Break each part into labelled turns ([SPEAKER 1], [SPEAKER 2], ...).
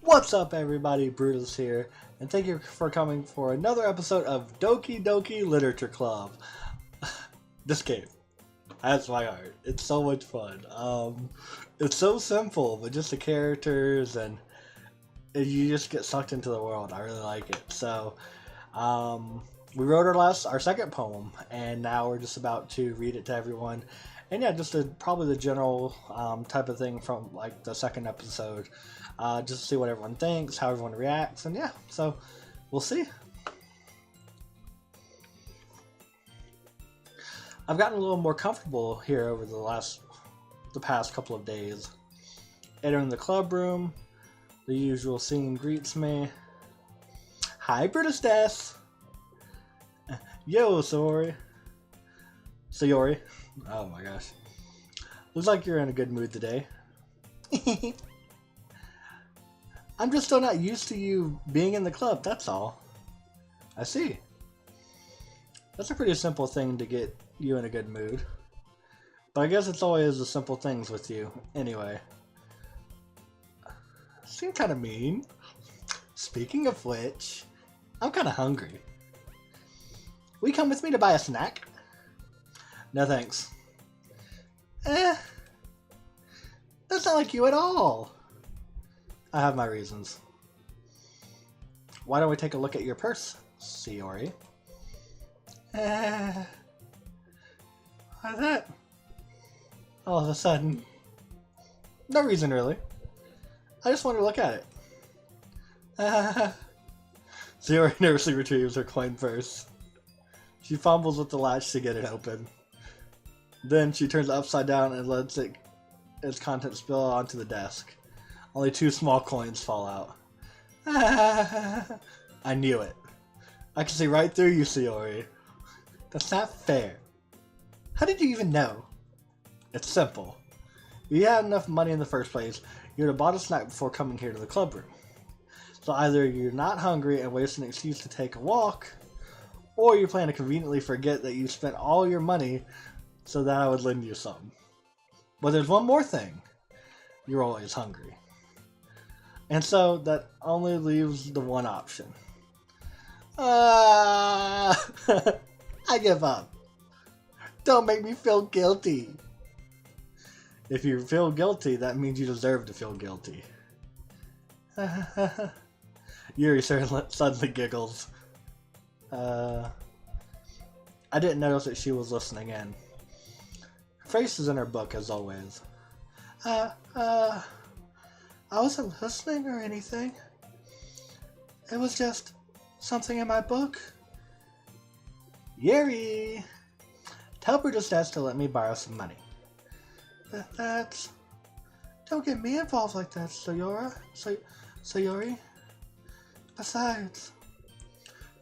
[SPEAKER 1] What's up, everybody? Brutus here, and thank you for coming for another episode of Doki Doki Literature Club. This game, that's my heart. It's so much fun. It's so simple, but just the characters and you just get sucked into the world. I really like it. So, we wrote our second poem, and now we're just about to read it to everyone. And yeah, just probably the general type of thing from like the second episode. Just to see what everyone thinks, how everyone reacts, and yeah, so we'll see. I've gotten a little more comfortable here over the past couple of days. Entering the club room, the usual scene greets me. Hi, Brutus Des. Yo, Sayori. Oh my gosh. Looks like you're in a good mood today. I'm just still not used to you being in the club, that's all. I see. That's a pretty simple thing to get you in a good mood. But I guess it's always the simple things with you, anyway. Seem kind of mean. Speaking of which, I'm kind of hungry. Will you come with me to buy a snack? No thanks. That's not like you at all. I have my reasons. Why don't we take a look at your purse, Sayori? Why that? All of a sudden. No reason, really. I just want to look at it. Sayori nervously retrieves her coin purse. She fumbles with the latch to get it open. Then she turns it upside down and lets its contents spill onto the desk. Only 2 small coins fall out. I knew it. I can see right through you, Sayori. That's not fair. How did you even know? It's simple. You had enough money in the first place, you would have bought a snack before coming here to the club room. So either you're not hungry and waste an excuse to take a walk, or you plan to conveniently forget that you spent all your money so that I would lend you some. But there's one more thing. You're always hungry. And so that only leaves the one option. I give up. Don't make me feel guilty. If you feel guilty, that means you deserve to feel guilty. Yuri suddenly giggles. I didn't notice that she was listening in. Her face is in her book as always. I wasn't listening or anything. It was just something in my book. Yuri! Tell Brutus Des to let me borrow some money. That's... Don't get me involved like that, Sayori. Besides,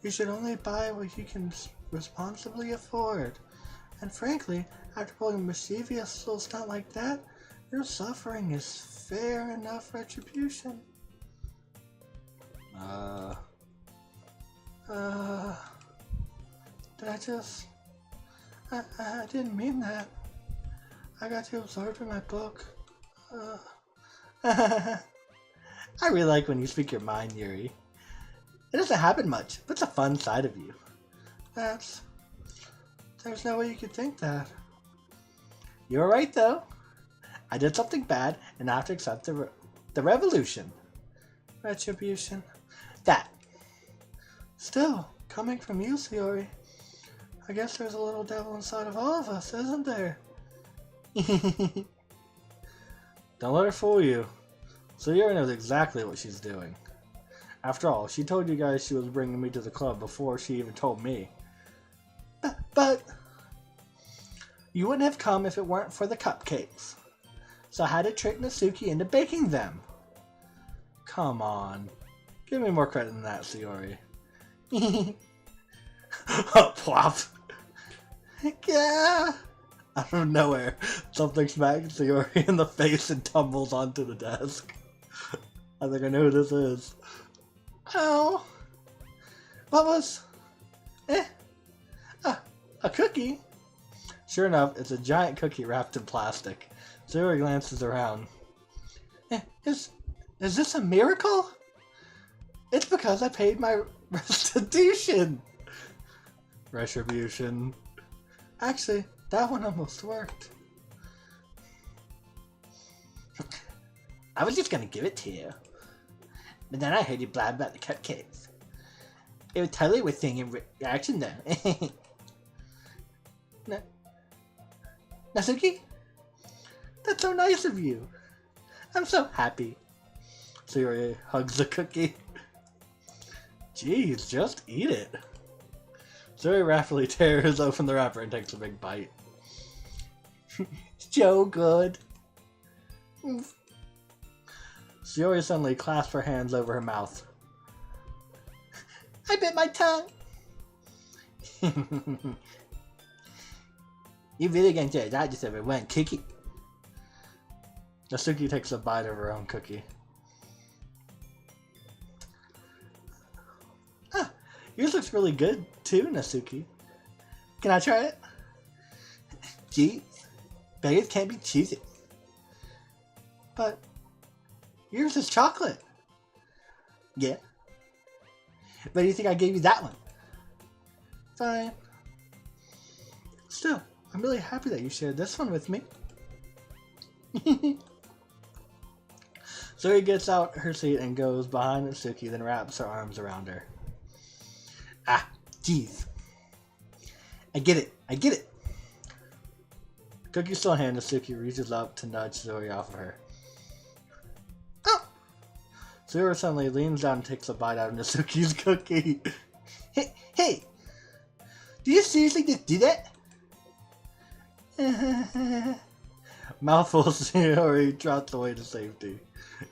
[SPEAKER 1] you should only buy what you can responsibly afford. And frankly, after pulling a mischievous little stunt like that, your suffering is fair enough retribution. I didn't mean that. I got too absorbed in my book. I really like when you speak your mind, Yuri. It doesn't happen much, but it's a fun side of you. There's no way you could think that. You're right, though. I did something bad, and I have to accept the revolution. Retribution. That. Still, coming from you, Sayori, I guess there's a little devil inside of all of us, isn't there? Don't let her fool you. Sayori knows exactly what she's doing. After all, she told you guys she was bringing me to the club before she even told me. But you wouldn't have come if it weren't for the cupcakes. So I had to trick Natsuki into baking them. Come on. Give me more credit than that, Sayori. Plop. Yeah. Out of nowhere, something smacks Sayori in the face and tumbles onto the desk. I think I know who this is. Ow. What was... a cookie? Sure enough, it's a giant cookie wrapped in plastic. Yuri glances around. Is this a miracle? It's because I paid my restitution. Retribution. Actually, that one almost worked. I was just gonna give it to you. But then I heard you blab about the cupcakes. It was totally worth seeing in reaction though. Natsuki? That's so nice of you. I'm so happy. Yuri hugs the cookie. Jeez, just eat it. Yuri rapidly tears open the wrapper and takes a big bite. So good. Yuri suddenly clasps her hands over her mouth. I bit my tongue. You really gonna do that just over one cookie? Natsuki takes a bite of her own cookie. Ah, yours looks really good too, Natsuki. Can I try it? Gee, beggars can't be choosy. But yours is chocolate. Yeah. But do you think I gave you that one? Fine. Still, I'm really happy that you shared this one with me. Zoe gets out her seat and goes behind Natsuki, then wraps her arms around her. Ah, jeez. I get it. Cookie still in hand, Natsuki reaches up to nudge Zoe off of her. Oh! Zoe suddenly leans down and takes a bite out of Natsuki's cookie. Hey! Did you seriously just do that? Mouthful Yuri trots away to safety.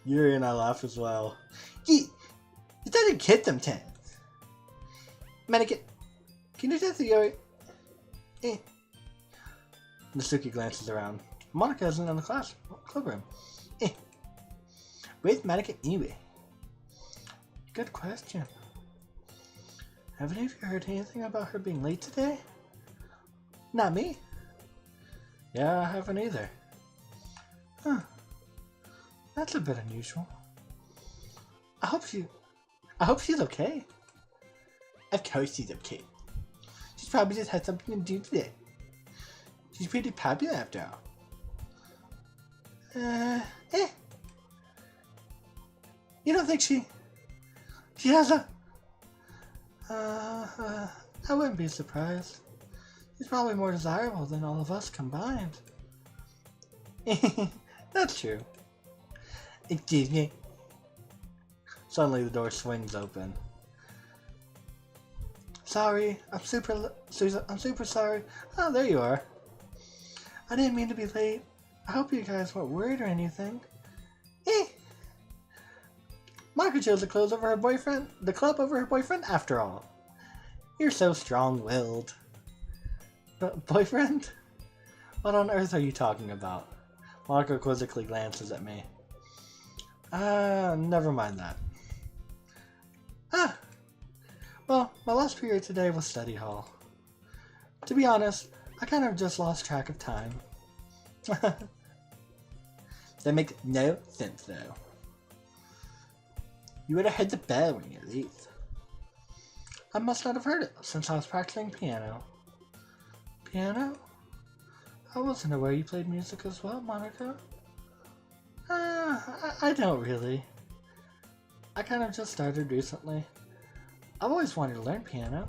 [SPEAKER 1] Yuri and I laugh as well. Gee, it doesn't hit them 10. Mannequin, can you test the Yuri? Natsuki glances around. Monica isn't in the clubroom. Where's Mannequin anyway? Good question. Have any of you heard anything about her being late today? Not me. Yeah, I haven't either. Huh. That's a bit unusual. I hope she's okay. Of course she's okay. She's probably just had something to do today. She's pretty popular after all. You don't think she has a... I wouldn't be surprised. She's probably more desirable than all of us combined. That's true. Excuse me. Suddenly the door swings open. Sorry, I'm super sorry. Oh, there you are. I didn't mean to be late. I hope you guys weren't worried or anything. Monica chose the club over her boyfriend after all. You're so strong-willed. Boyfriend? What on earth are you talking about? Monica quizzically glances at me. Never mind that. Well, my last period today was study hall. To be honest, I kind of just lost track of time. That makes no sense, though. You would have heard the bell when you leave. I must not have heard it, since I was practicing piano. Piano? I wasn't aware you played music as well, Monica. I don't really. I kind of just started recently. I've always wanted to learn piano.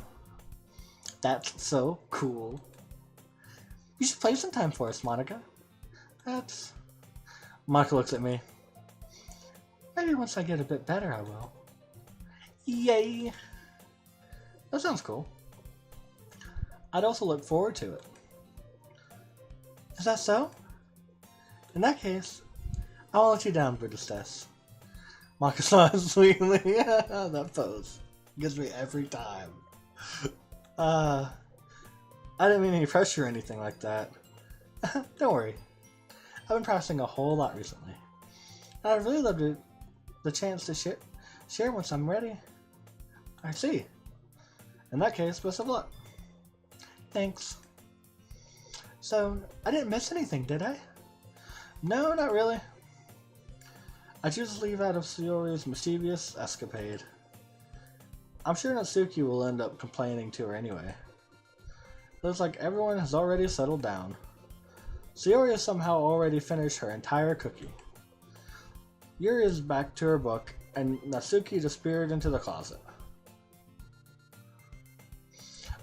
[SPEAKER 1] That's so cool. You should play sometime for us, Monica. Monica looks at me. Maybe once I get a bit better, I will. Yay! That sounds cool. I'd also look forward to it. Is that so? In that case, I'll let you down, Budistess. Monica smiles sweetly. That pose gets me every time. I didn't mean any pressure or anything like that. Don't worry. I've been practicing a whole lot recently. And I'd really love the chance to share once I'm ready. I see. In that case, best of luck. Thanks. So, I didn't miss anything, did I? No, not really. I choose to leave out of Yuri's mischievous escapade. I'm sure Natsuki will end up complaining to her anyway. Looks like everyone has already settled down. Sayori has somehow already finished her entire cookie. Yuri is back to her book, and Natsuki disappeared into the closet.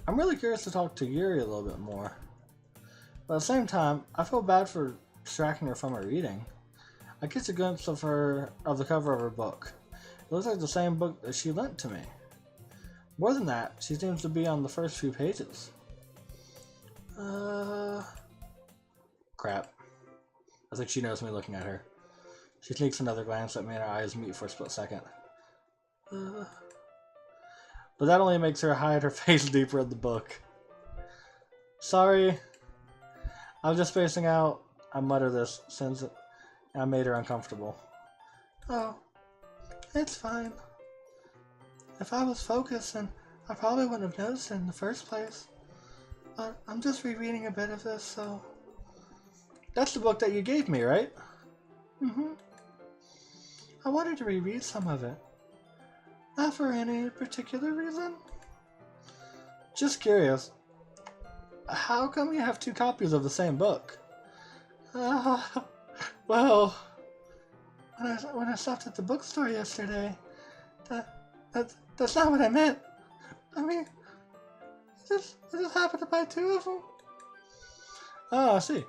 [SPEAKER 1] I'm really curious to talk to Yuri a little bit more. But at the same time, I feel bad for distracting her from her reading. I catch a glimpse of the cover of her book. It looks like the same book that she lent to me. More than that, she seems to be on the first few pages. Crap. I think she knows me looking at her. She takes another glance at me and our eyes meet for a split second. But that only makes her hide her face deeper in the book. Sorry. I was just spacing out. I mutter this since I made her uncomfortable. Oh, it's fine. If I was focusing, I probably wouldn't have noticed it in the first place. But I'm just rereading a bit of this, so... That's the book that you gave me, right? Mm-hmm. I wanted to reread some of it. Not for any particular reason. Just curious. How come you have 2 copies of the same book? Well... When I stopped at the bookstore yesterday, that's not what I meant. I mean, I just happened to buy 2 of them. Oh, I see.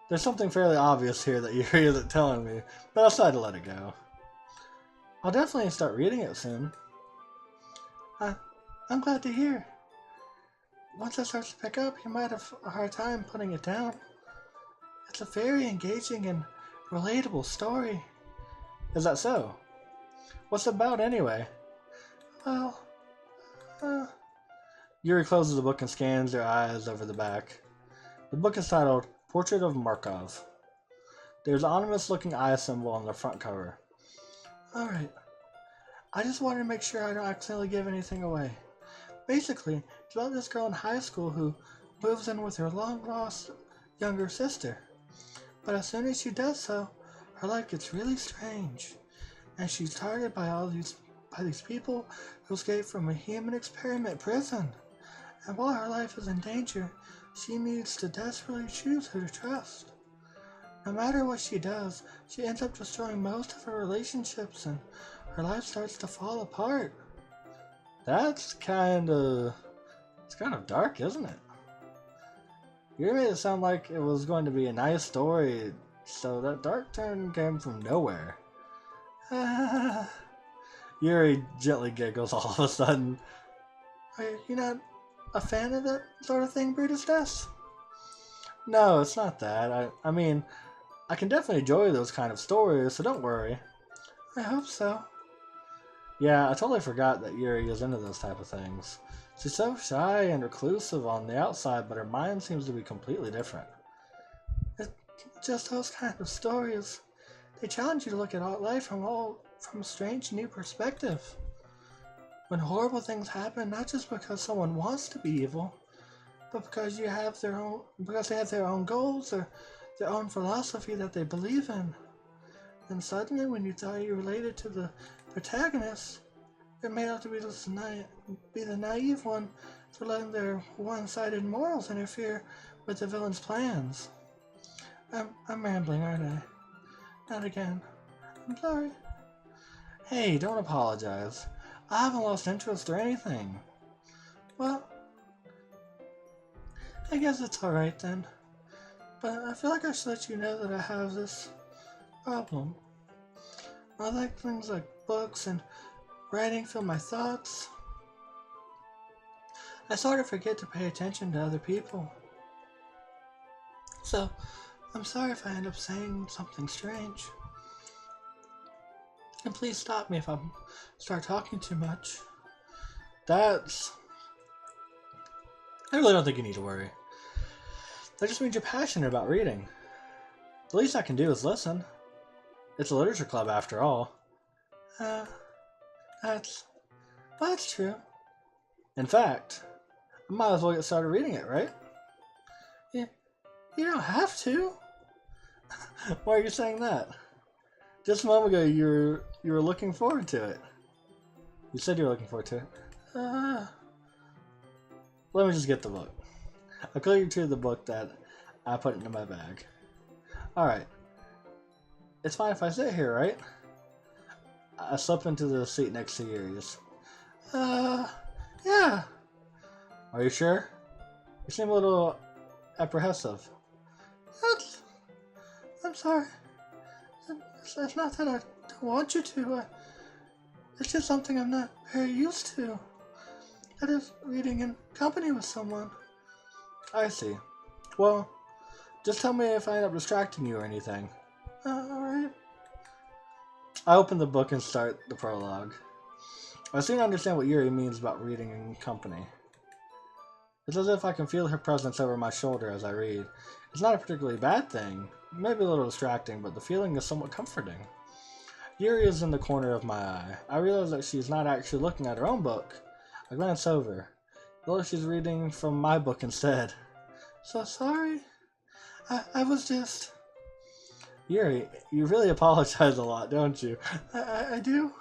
[SPEAKER 1] There's something fairly obvious here that Yuri isn't telling me, but I'll decide to let it go. I'll definitely start reading it soon. I'm glad to hear. Once it starts to pick up, you might have a hard time putting it down. It's a very engaging and relatable story. Is that so? What's it about anyway? Well, Yuri closes the book and scans her eyes over the back. The book is titled Portrait of Markov. There's an ominous looking eye symbol on the front cover. Alright. I just wanted to make sure I don't accidentally give anything away. Basically, it's about this girl in high school who moves in with her long lost younger sister. But as soon as she does so, her life gets really strange, and she's targeted by these people who escaped from a human experiment prison. And while her life is in danger, she needs to desperately choose who to trust. No matter what she does, she ends up destroying most of her relationships, and her life starts to fall apart. It's kind of dark, isn't it? You made it sound like it was going to be a nice story, so that dark turn came from nowhere. Yuri gently giggles all of a sudden. Are you not a fan of that sort of thing, Brutus does? No, it's not that. I mean, I can definitely enjoy those kind of stories, so don't worry. I hope so. Yeah, I totally forgot that Yuri is into those type of things. She's so shy and reclusive on the outside, but her mind seems to be completely different. It's just those kind of stories. They challenge you to look at life from a strange new perspective. When horrible things happen, not just because someone wants to be evil, but because they have their own goals or their own philosophy that they believe in. And suddenly, when you thought you related to the protagonist, it may have to be the naive one for letting their one-sided morals interfere with the villain's plans. I'm rambling, aren't I? Not again. I'm sorry. Hey, don't apologize. I haven't lost interest or anything. Well, I guess it's alright then. But I feel like I should let you know that I have this problem. I like things like books and writing fill my thoughts. I sort of forget to pay attention to other people. So, I'm sorry if I end up saying something strange. And please stop me if I start talking too much. I really don't think you need to worry. That just means you're passionate about reading. The least I can do is listen. It's a literature club after all. That's true. In fact, I might as well get started reading it, right? You don't have to. Why are you saying that? Just a moment ago, you were looking forward to it. You said you were looking forward to it. Let me just get the book. I quickly retrieve the book that I put into my bag. Alright. It's fine if I sit here, right? I slip into the seat next to Yuri's. Yeah. Are you sure? You seem a little apprehensive. I'm sorry. It's not that I don't want you to. It's just something I'm not very used to. That is reading in company with someone. I see. Well, just tell me if I end up distracting you or anything. Alright. I open the book and start the prologue. I soon understand what Yuri means about reading in company. It's as if I can feel her presence over my shoulder as I read. It's not a particularly bad thing, maybe a little distracting, but the feeling is somewhat comforting. Yuri is in the corner of my eye. I realize that she's not actually looking at her own book. I glance over. Well, she's reading from my book instead. So sorry. I was just... Yuri, you really apologize a lot, don't you? I do.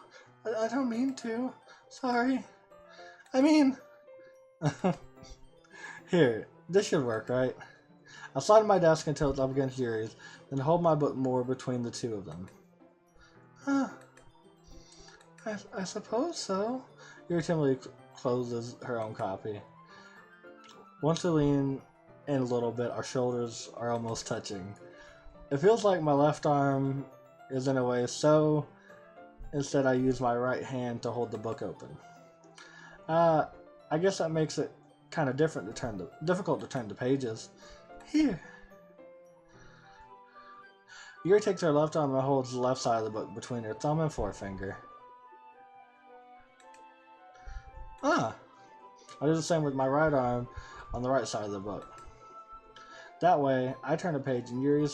[SPEAKER 1] I don't mean to. Sorry. I mean... Here, this should work, right? I slide my desk until it's up against Yuri's, then hold my book more between the two of them. I suppose so. Yuri timidly closes her own copy. Once we lean in a little bit, our shoulders are almost touching. It feels like my left arm is in a way, so instead I use my right hand to hold the book open. I guess that makes it kind of difficult to turn the pages. Here. Yuri takes her left arm and holds the left side of the book between her thumb and forefinger. I do the same with my right arm on the right side of the book. That way, I turn a page and Yuri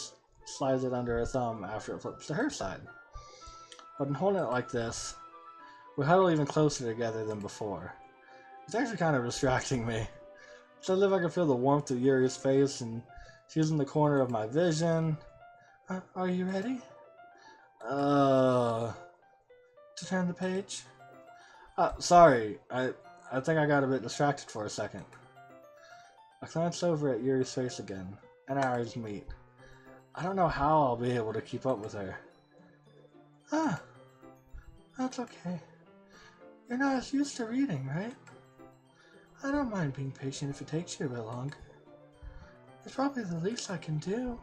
[SPEAKER 1] slides it under her thumb after it flips to her side. But in holding it like this, we huddle even closer together than before. It's actually kind of distracting me. It's as if I can feel the warmth of Yuri's face and she's in the corner of my vision. Are you ready? To turn the page? Sorry. I think I got a bit distracted for a second. I glance over at Yuri's face again, and our eyes meet. I don't know how I'll be able to keep up with her. That's okay. You're not as used to reading, right? I don't mind being patient if it takes you a bit longer. It's probably the least I can do,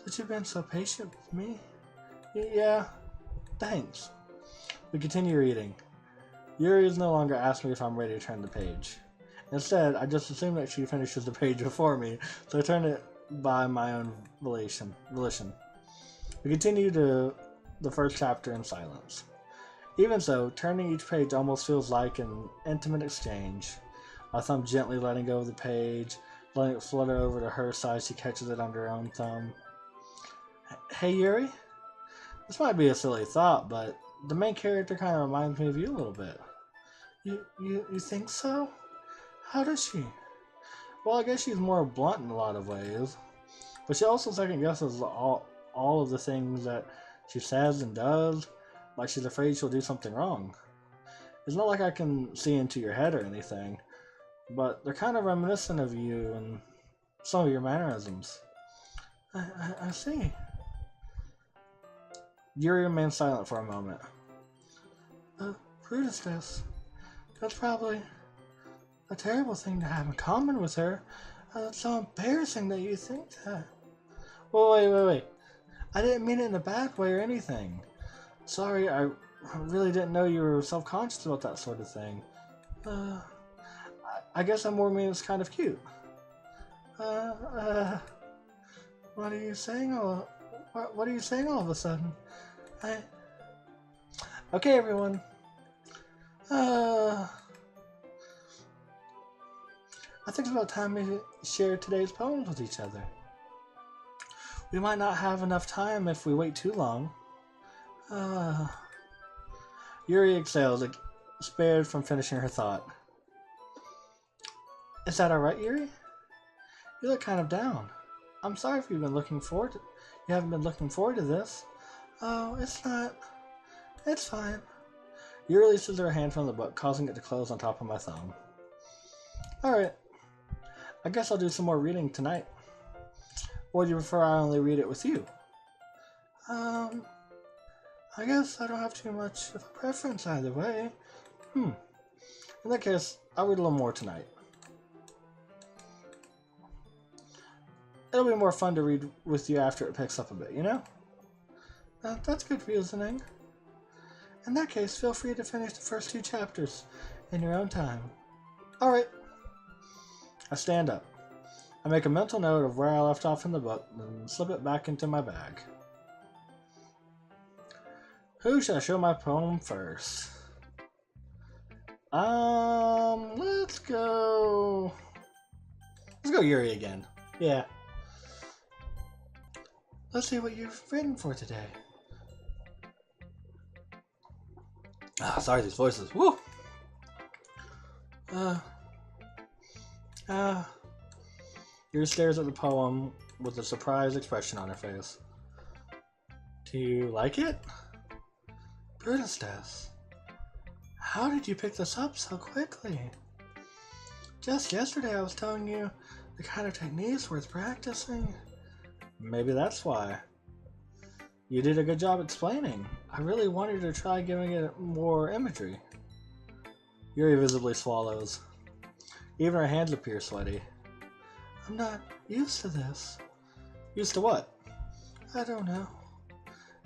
[SPEAKER 1] since you've been so patient with me. Yeah, thanks. We continue reading. Yuri is no longer asking me if I'm ready to turn the page. Instead, I just assume that she finishes the page before me, so I turn it by my own volition. We continue to the first chapter in silence. Even so, turning each page almost feels like an intimate exchange. My thumb gently letting go of the page, letting it flutter over to her side. She catches it under her own thumb. Hey Yuri? This might be a silly thought, but the main character kind of reminds me of you a little bit. You think so? How does she? Well, I guess she's more blunt in a lot of ways, but she also second guesses all of the things that she says and does, like she's afraid she'll do something wrong. It's not like I can see into your head or anything, but they're kind of reminiscent of you and some of your mannerisms. I see. Yuri remains silent for a moment. Brutusness. That's probably a terrible thing to have in common with her. It's so embarrassing that you think that. Wait. I didn't mean it in a bad way or anything. Sorry, I really didn't know you were self-conscious about that sort of thing. I guess I more mean it's kind of cute. What are you saying what are you saying all of a sudden? Okay, everyone. I think it's about time we share today's poems with each other. We might not have enough time if we wait too long. Yuri exhales, spared from finishing her thought. Is that alright, Yuri? You look kind of down. I'm sorry if you haven't been looking forward to this. Oh, it's not. It's fine. Yuri releases her hand from the book, causing it to close on top of my thumb. Alright, I guess I'll do some more reading tonight. Or do you prefer I only read it with you? I guess I don't have too much of a preference either way. In that case, I'll read a little more tonight. It'll be more fun to read with you after it picks up a bit, you know? That's good reasoning. In that case, feel free to finish the first 2 chapters in your own time. Alright. I stand up. I make a mental note of where I left off in the book and slip it back into my bag. Who should I show my poem first? Let's go Yuri again. Yeah. Let's see what you've written for today. Sorry, these voices. Woo! Yuri stares at the poem with a surprised expression on her face. Do you like it? Brutus does. How did you pick this up so quickly? Just yesterday I was telling you the kind of techniques worth practicing. Maybe that's why. You did a good job explaining. I really wanted to try giving it more imagery. Yuri visibly swallows. Even her hands appear sweaty. I'm not used to this. Used to what? I don't know.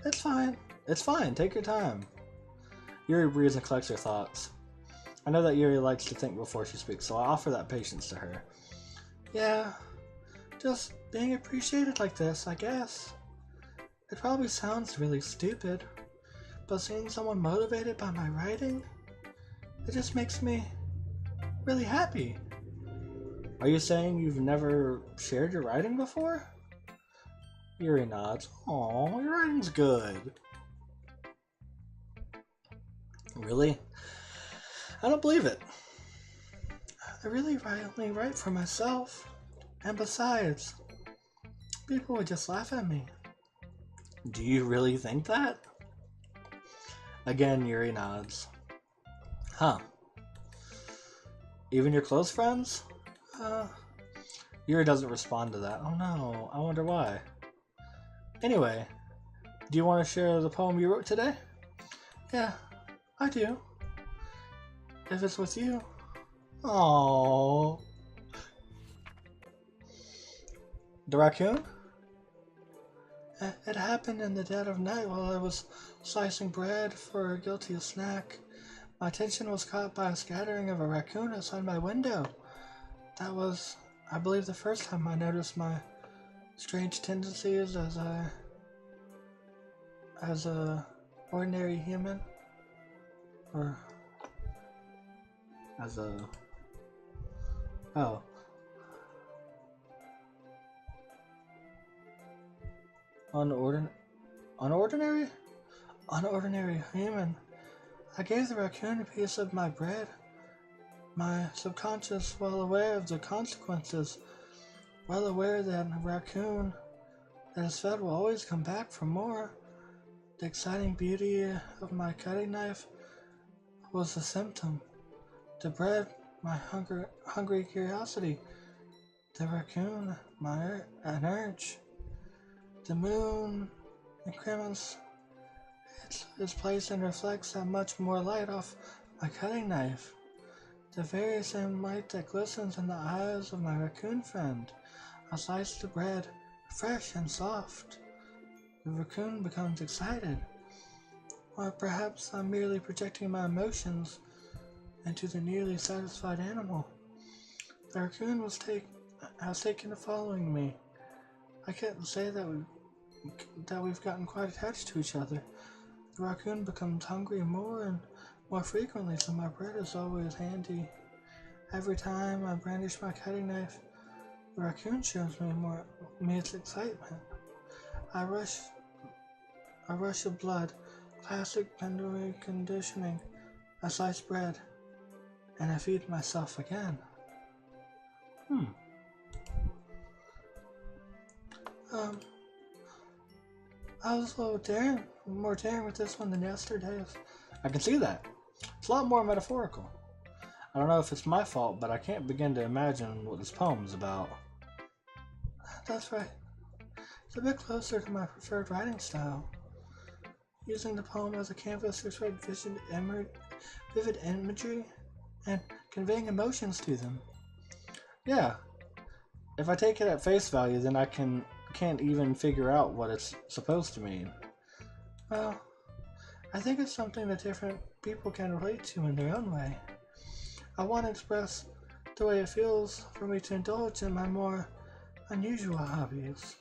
[SPEAKER 1] It's fine. It's fine. Take your time. Yuri breathes and collects her thoughts. I know that Yuri likes to think before she speaks, so I offer that patience to her. Yeah, just being appreciated like this, I guess. It probably sounds really stupid, but seeing someone motivated by my writing, it just makes me really happy. Are you saying you've never shared your writing before? Yuri nods. Aw, your writing's good. Really? I don't believe it. I really only write for myself. And besides, people would just laugh at me. Do you really think that? Again, Yuri nods. Huh. Even your close friends? Yuri doesn't respond to that. Oh no, I wonder why. Anyway, do you want to share the poem you wrote today? Yeah, I do. If it's with you. Aww. The raccoon? It happened in the dead of night while I was slicing bread for a guilty snack. My attention was caught by a scattering of a raccoon outside my window. That was, I believe, the first time I noticed my strange tendencies as a ordinary human, or as a unordinary human. I gave the raccoon a piece of my bread. My subconscious, well aware of the consequences, well aware that a raccoon that is fed will always come back for more. The exciting beauty of my cutting knife was the symptom. The bread, my hungry curiosity. The raccoon, an urge. The moon increments its place and reflects that much more light off my cutting knife. The very same light that glistens in the eyes of my raccoon friend. I slice the bread, fresh and soft. The raccoon becomes excited. Or perhaps I'm merely projecting my emotions into the nearly satisfied animal. The raccoon has taken to following me. I can't say that we've gotten quite attached to each other. The raccoon becomes hungry more and more frequently, so my bread is always handy. Every time I brandish my cutting knife, the raccoon shows me its excitement. A rush of blood, classic pendulum conditioning. I slice bread, and I feed myself again. I was a little more daring with this one than yesterday's.
[SPEAKER 2] I can see that.
[SPEAKER 1] It's a lot more metaphorical. I don't know if it's my fault, but I can't begin to imagine what this poem is about. That's right. It's a bit closer to my preferred writing style. Using the poem as a canvas to spread vivid imagery and conveying emotions to them. Yeah, if I take it at face value, then I can't even figure out what it's supposed to mean. Well, I think it's something that different people can relate to in their own way. I want to express the way it feels for me to indulge in my more unusual hobbies.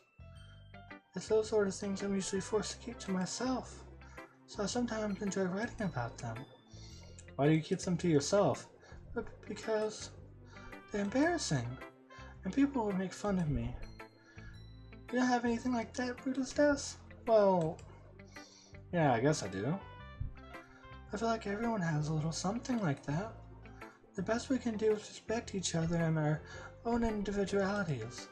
[SPEAKER 1] It's those sort of things I'm usually forced to keep to myself, so I sometimes enjoy writing about them. Why do you keep them to yourself? Because they're embarrassing, and people would make fun of me. You don't have anything like that, Brutus does? Well, yeah, I guess I do. I feel like everyone has a little something like that. The best we can do is respect each other and our own individualities.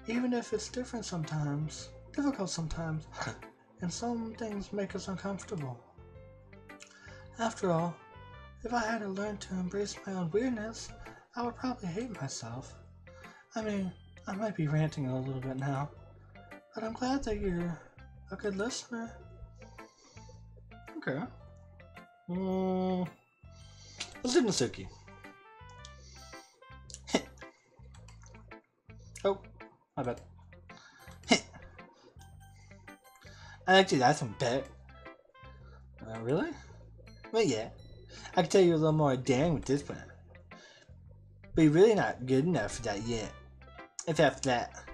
[SPEAKER 1] Even if it's difficult sometimes, and some things make us uncomfortable. After all, if I had to learn to embrace my own weirdness, I would probably hate myself. I mean, I might be ranting a little bit now, but I'm glad that you're a good listener. Okay. Let's do Nasuki. Oh, my bad. I like to that's one better. Really? Well, yeah. I can tell you a little more daring with this one. But you're really not good enough for that yet. If that's that.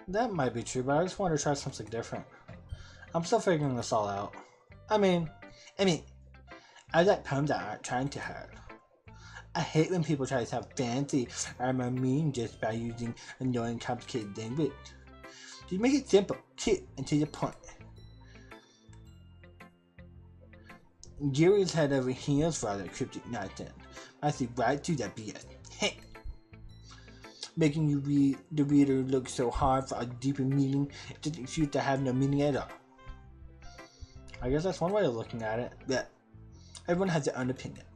[SPEAKER 1] That might be true, but I just want to try something different. I'm still figuring this all out. I mean, I like poems that aren't trying too hard. I hate when people try to sound fancy or more mean just by using annoying, complicated language. Just make it simple, cute, and to the point. Yuri's head over heels for all that cryptic nonsense. I see right through that BS. Making the reader look so hard for a deeper meaning, it doesn't seem to have no meaning at all. I guess that's one way of looking at it. Yeah, everyone has their own opinion.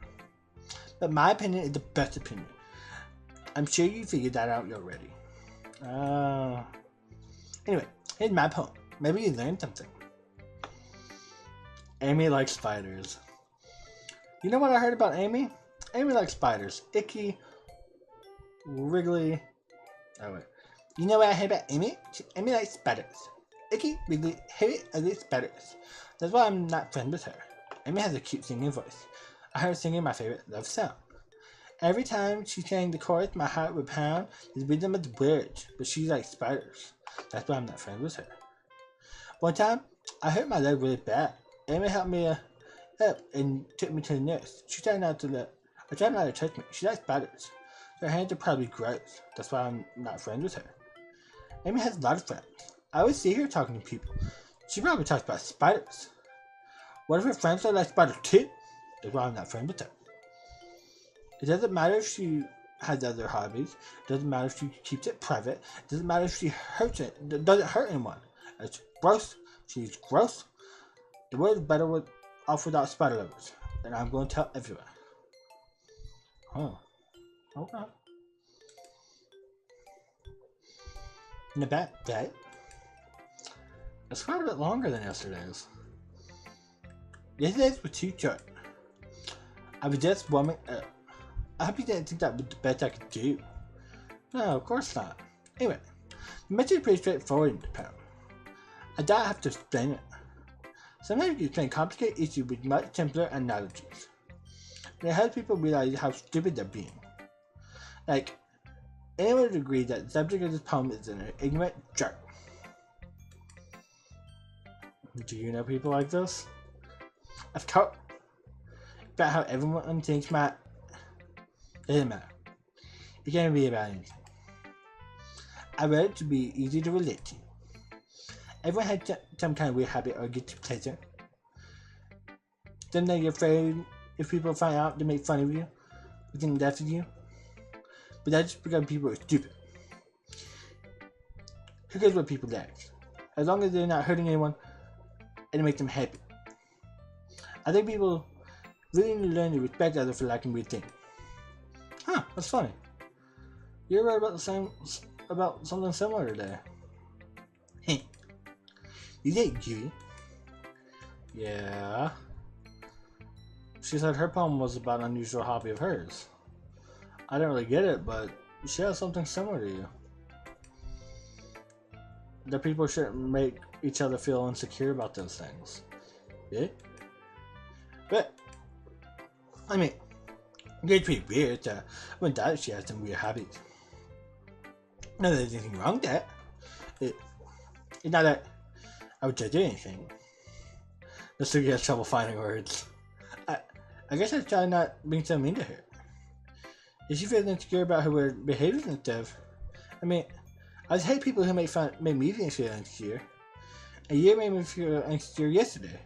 [SPEAKER 1] But my opinion is the best opinion. I'm sure you figured that out already. Anyway, here's my poem. Maybe you learned something. Amy likes spiders. You know what I heard about Amy? Amy likes spiders. Icky, wriggly. Oh wait. You know what I heard about Amy? Amy likes spiders. Icky, wriggly, hairy, ugly spiders. That's why I'm not friends with her. Amy has a cute singing voice. I heard her singing my favorite love song. Every time she sang the chorus, my heart would pound. The rhythm of the words, but she likes spiders. That's why I'm not friends with her. One time, I hurt my leg really bad. Amy helped me up and took me to the nurse. She tried not to touch me. She likes spiders. Her hands are probably gross. That's why I'm not friends with her. Amy has a lot of friends. I always see her talking to people. She probably talks about spiders. What if her friends are like spiders too? That's why I'm not friends with her. It doesn't matter if she has other hobbies. It doesn't matter if she keeps it private. It doesn't matter if she doesn't hurt anyone. It's gross. She's gross. The world is better off without spider lovers. And I'm going to tell everyone. Oh. Okay. Not bad, right? It's quite a bit longer than yesterday's. Yesterday's was too short. I was just warming up. I hope you didn't think that was the best I could do. No, of course not. Anyway, the message is pretty straightforward in the poem. I don't have to explain it. Sometimes you explain complicated issues with much simpler analogies. And it helps people realize how stupid they're being. Like, anyone would agree that the subject of this poem is an ignorant jerk. Do you know people like this? Of course. About how everyone thinks it doesn't matter. It can't be about anything. I wrote it to be easy to relate to. Everyone has some kind of weird habit or guilty pleasure. Sometimes you're afraid if people find out they make fun of you, they think less of you. But that's just because people are stupid. Who cares what people like? As long as they're not hurting anyone, it'll make them happy. I think people Really need to learn to respect others for liking weird things. Huh, that's funny. You're right about something similar today. Hey, you did, Yuri? Yeah. She said her poem was about an unusual hobby of hers. I didn't really get it, but she has something similar to you. That people shouldn't make each other feel insecure about those things. Yeah? But, I mean, it's pretty weird that when that she has some weird habits. Not that there's anything wrong with that. It's not that I would judge anything. The Sugi has trouble finding words. I guess I try not being so mean to her. If she feels insecure about her weird behaviors and stuff, I mean, I just hate people who make me feel insecure. And you made me feel insecure yesterday.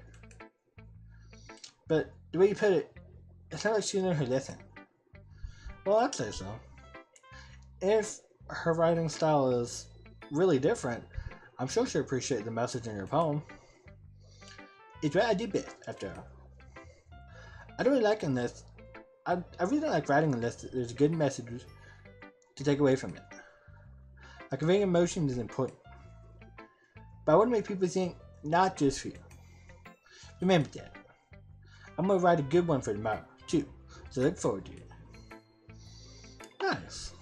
[SPEAKER 1] But the way you put it, it's not like she learned her lesson. Well, I'd say so. If her writing style is really different, I'm sure she'll appreciate the message in your poem. It's what I do best, after all. I don't really like unless I really don't like writing unless there's a good message to take away from it. Like conveying emotion is important. But I want to make people think, not just feel. Remember that. I'm going to write a good one for tomorrow, too. So look forward to it. Nice.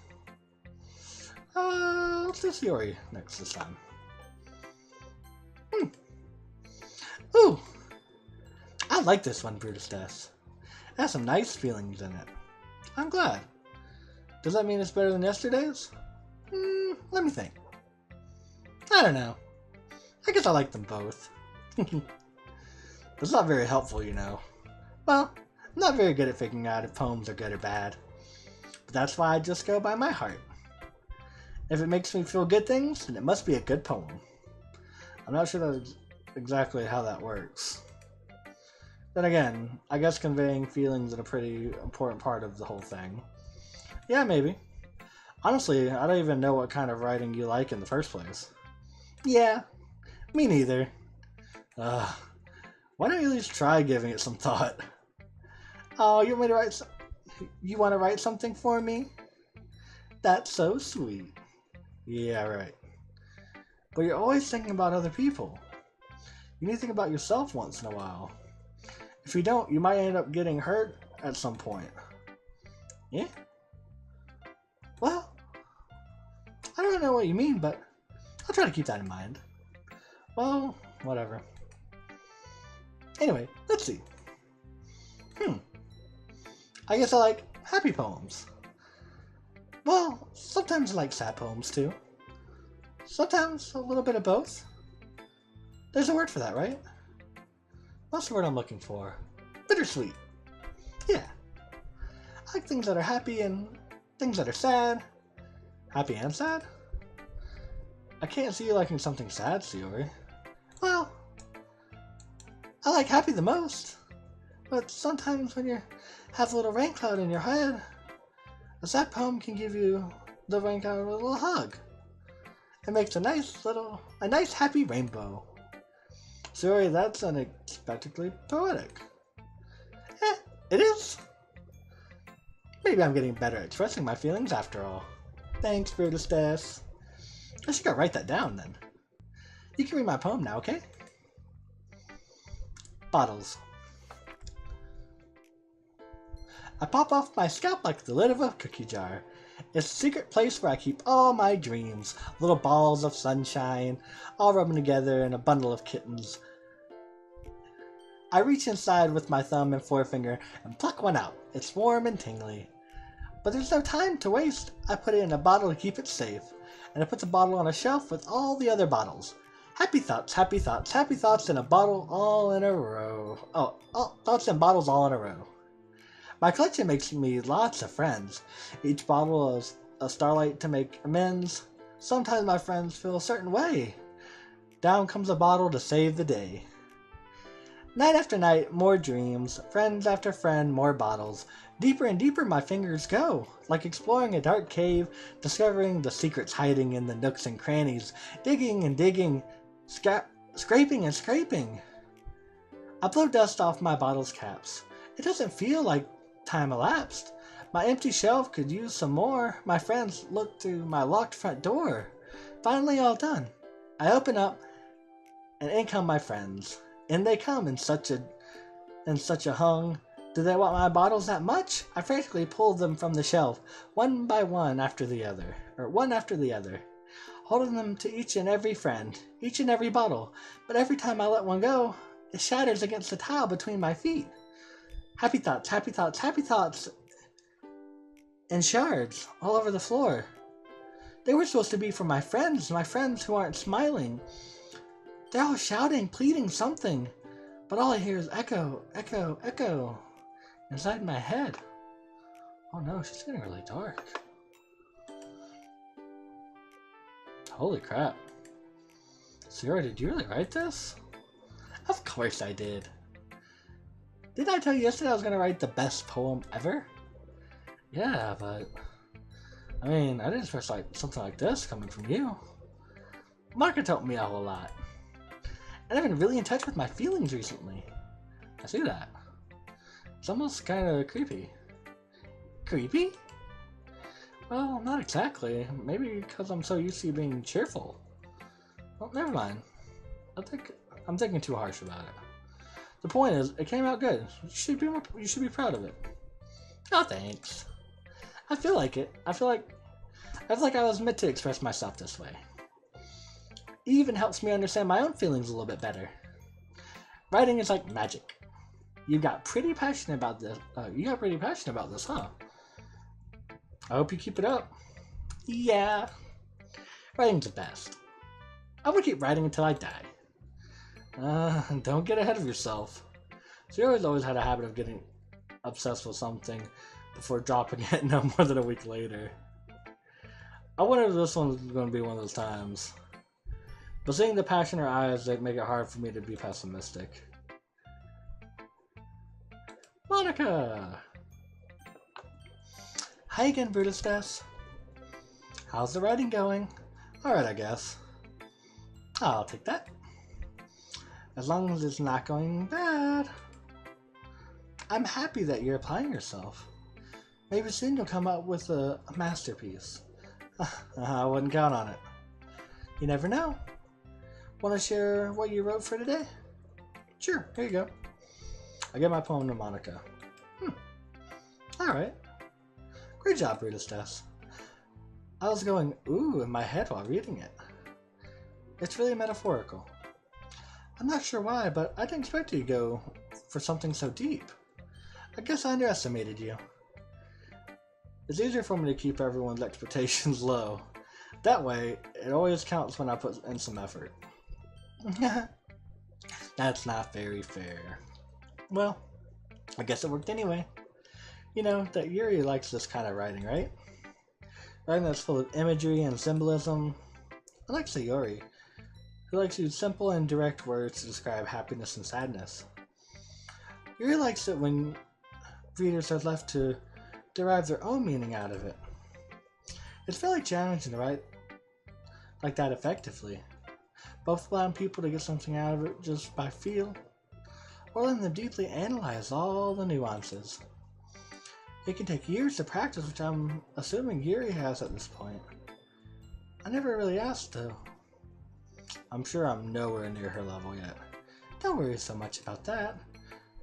[SPEAKER 1] Let's do Yuri next this time. Ooh! I like this one, Brutus Death. It has some nice feelings in it. I'm glad. Does that mean it's better than yesterday's? Let me think. I don't know. I guess I like them both. It's not very helpful, you know. Well, I'm not very good at figuring out if poems are good or bad. But that's why I just go by my heart. If it makes me feel good things, then it must be a good poem. I'm not sure that's exactly how that works. Then again, I guess conveying feelings is a pretty important part of the whole thing. Yeah, maybe. Honestly, I don't even know what kind of writing you like in the first place. Yeah, me neither. Why don't you at least try giving it some thought? Oh, you want me to write You want to write something for me? That's so sweet. Yeah, right. But you're always thinking about other people. You need to think about yourself once in a while. If you don't, you might end up getting hurt at some point. Yeah? Well, I don't know what you mean, but I'll try to keep that in mind. Well, whatever. Anyway, let's see. I guess I like happy poems. Well, sometimes I like sad poems too. Sometimes a little bit of both. There's a word for that, right? What's the word I'm looking for? Bittersweet. Yeah. I like things that are happy and things that are sad. Happy and sad? I can't see you liking something sad, Yuri. Well, I like happy the most. But sometimes when you have a little rain cloud in your head, a sad poem can give you the rain cloud a little hug. It makes a nice happy rainbow. Sorry, that's unexpectedly poetic. It is. Maybe I'm getting better at expressing my feelings after all. Thanks, Brutus Death. I should go write that down then. You can read my poem now, okay? Bottles. I pop off my scalp like the lid of a cookie jar. It's a secret place where I keep all my dreams, little balls of sunshine, all rubbing together in a bundle of kittens. I reach inside with my thumb and forefinger and pluck one out. It's warm and tingly. But there's no time to waste. I put it in a bottle to keep it safe, and I put the bottle on a shelf with all the other bottles. Happy thoughts, happy thoughts, happy thoughts in a bottle all in a row. Thoughts and bottles all in a row. My collection makes me lots of friends. Each bottle is a starlight to make amends. Sometimes my friends feel a certain way. Down comes a bottle to save the day. Night after night, more dreams. Friends after friend, more bottles. Deeper and deeper my fingers go, like exploring a dark cave, discovering the secrets hiding in the nooks and crannies, digging and digging, scraping and scraping. I blow dust off my bottle's caps. It doesn't feel like time elapsed. My empty shelf could use some more. My friends looked through my locked front door. Finally all done. I open up, and in come my friends. In they come in such a hung. Do they want my bottles that much? I frantically pulled them from the shelf, one by one after the other, one after the other, holding them to each and every friend, each and every bottle. But every time I let one go, it shatters against the tile between my feet. Happy thoughts, happy thoughts, happy thoughts, and shards all over the floor. They were supposed to be for my friends who aren't smiling. They're all shouting, pleading something, but all I hear is echo, echo, echo inside my head. Oh no, she's getting really dark. Holy crap. Sarah, did you really write this? Of course I did. Didn't I tell you yesterday I was going to write the best poem ever? Yeah, but I mean, I didn't expect like something like this coming from you. Margaret helped me a whole lot. And I've been really in touch with my feelings recently. I see that. It's almost kind of creepy. Creepy? Well, not exactly. Maybe because I'm so used to you being cheerful. Well, never mind. I'm thinking too harsh about it. The point is, it came out good. You should be proud of it. Oh, thanks. I feel like it. I feel like I was meant to express myself this way. It even helps me understand my own feelings a little bit better. Writing is like magic. You got pretty passionate about this, huh? I hope you keep it up. Yeah. Writing's the best. I would keep writing until I die. Don't get ahead of yourself. Zero's always had a habit of getting obsessed with something before dropping it no more than a week later. I wonder if this one's going to be one of those times. But seeing the passion in her eyes, they make it hard for me to be pessimistic. Monica! Hi again, Brutus. How's the writing going? Alright, I guess. I'll take that. As long as it's not going bad. I'm happy that you're applying yourself. Maybe soon you'll come up with a masterpiece. I wouldn't count on it. You never know. Want to share what you wrote for today? Sure, here you go. I get my poem to Monica. Alright. Great job, Brutus. I was going, ooh, in my head while reading it. It's really metaphorical. I'm not sure why, but I didn't expect you to go for something so deep. I guess I underestimated you. It's easier for me to keep everyone's expectations low. That way, it always counts when I put in some effort. That's not very fair. Well, I guess it worked anyway. You know that Yuri likes this kind of writing, right? Writing that's full of imagery and symbolism. I like Yuri, who likes to use simple and direct words to describe happiness and sadness. Yuri likes it when readers are left to derive their own meaning out of it. It's fairly challenging to write like that effectively, both allowing people to get something out of it just by feel, or letting them deeply analyze all the nuances. It can take years to practice, which I'm assuming Yuri has at this point. I never really asked though. I'm sure I'm nowhere near her level yet. Don't worry so much about that.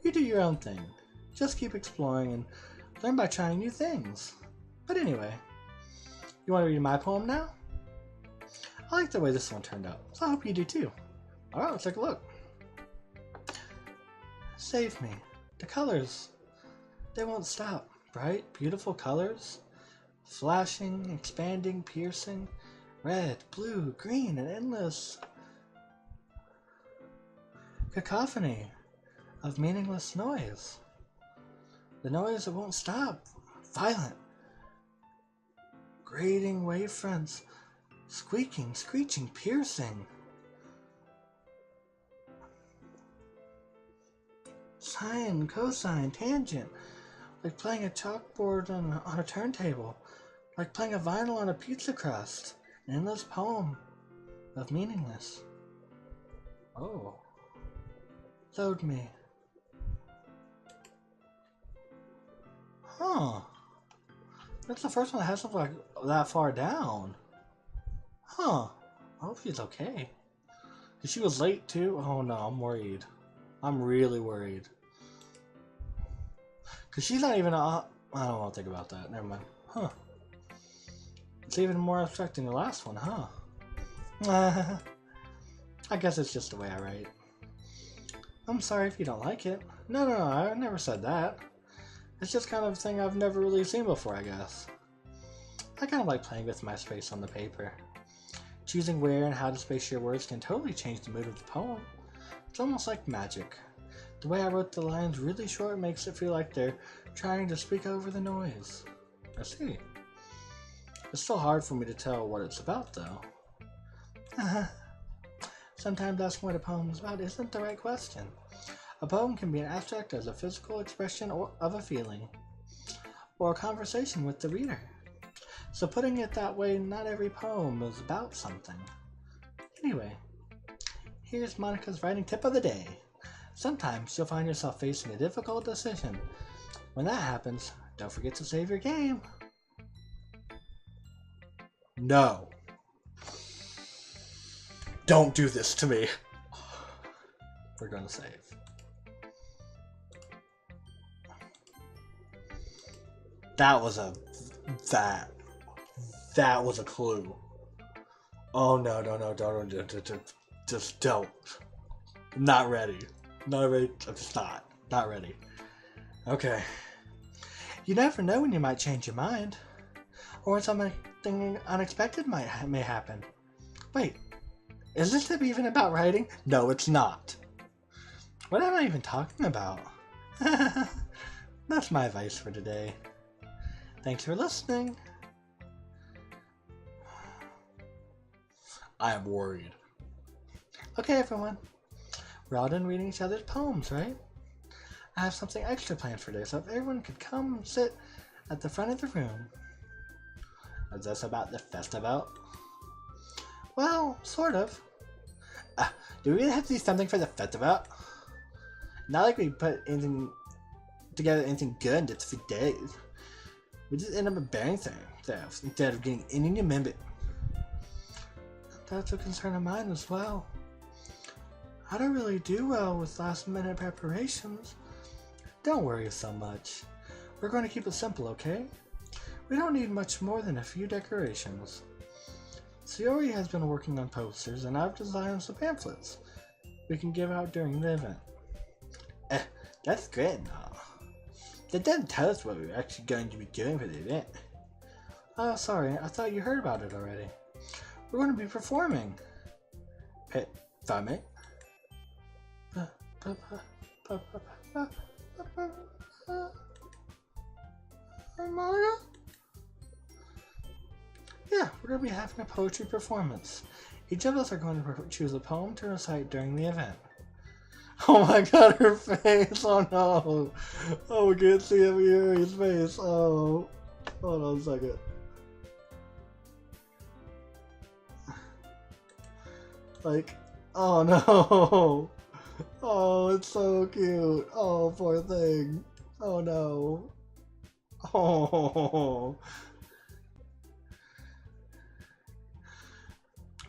[SPEAKER 1] You do your own thing. Just keep exploring and learn by trying new things. But anyway, you want to read my poem now? I like the way this one turned out, so I hope you do too. Alright, let's take a look. Save me. The colors. They won't stop. Bright, beautiful colors. Flashing, expanding, piercing. Red, blue, green, and endless cacophony of meaningless noise. The noise that won't stop. Violent, grating wavefronts, squeaking, screeching, piercing. Sine, cosine, tangent, like playing a chalkboard on a turntable, like playing a vinyl on a pizza crust. An endless poem of meaningless. Oh. Load me. Huh. That's the first one that has something like that far down. Huh. I hope she's okay. She was late too? Oh no, I'm worried. I'm really worried. Cause she's not even I don't want to think about that. Never mind. Huh. It's even more abstract than the last one, huh? I guess it's just the way I write. I'm sorry if you don't like it. No, I never said that. It's just kind of a thing I've never really seen before, I guess. I kind of like playing with my space on the paper. Choosing where and how to space your words can totally change the mood of the poem. It's almost like magic. The way I wrote the lines really short makes it feel like they're trying to speak over the noise. I see. It's still hard for me to tell what it's about, though. Sometimes asking what a poem is about isn't the right question. A poem can be an abstract as a physical expression of a feeling, or a conversation with the reader. So putting it that way, not every poem is about something. Anyway, here's Monica's writing tip of the day. Sometimes you'll find yourself facing a difficult decision. When that happens, don't forget to save your game. No. Don't do this to me. We're gonna save. That was a clue. Oh no, don't. Just don't. Not ready. Not ready. I'm just not ready. Okay. You never know when you might change your mind. Or when something unexpected may happen. Wait, is this tip even about writing? No, it's not. What am I even talking about? That's my advice for today. Thanks for listening. I am worried. Okay, everyone. We're all done reading each other's poems, right? I have something extra planned for today, so if everyone could come and sit at the front of the room. Is this about the festival? Well, sort of. Do we really have to do something for the festival? Not like we put anything together, anything good in just a few days. We just end up burying things instead of getting any new member. That's a concern of mine as well. I don't really do well with last minute preparations. Don't worry so much. We're going to keep it simple, okay? We don't need much more than a few decorations. Yuri has been working on posters, and I've designed some pamphlets we can give out during the event. That's great now. That doesn't tell us what we're actually going to be doing for the event. Oh, sorry, I thought you heard about it already. We're going to be performing. Performing? Yeah, we're going to be having a poetry performance. Each of us are going to choose a poem to recite during the event. Oh my god, her face! Oh no! Oh, we can't see Yuri's face. Oh. Hold on a second. Like, oh no! Oh, it's so cute. Oh, poor thing. Oh no. Oh.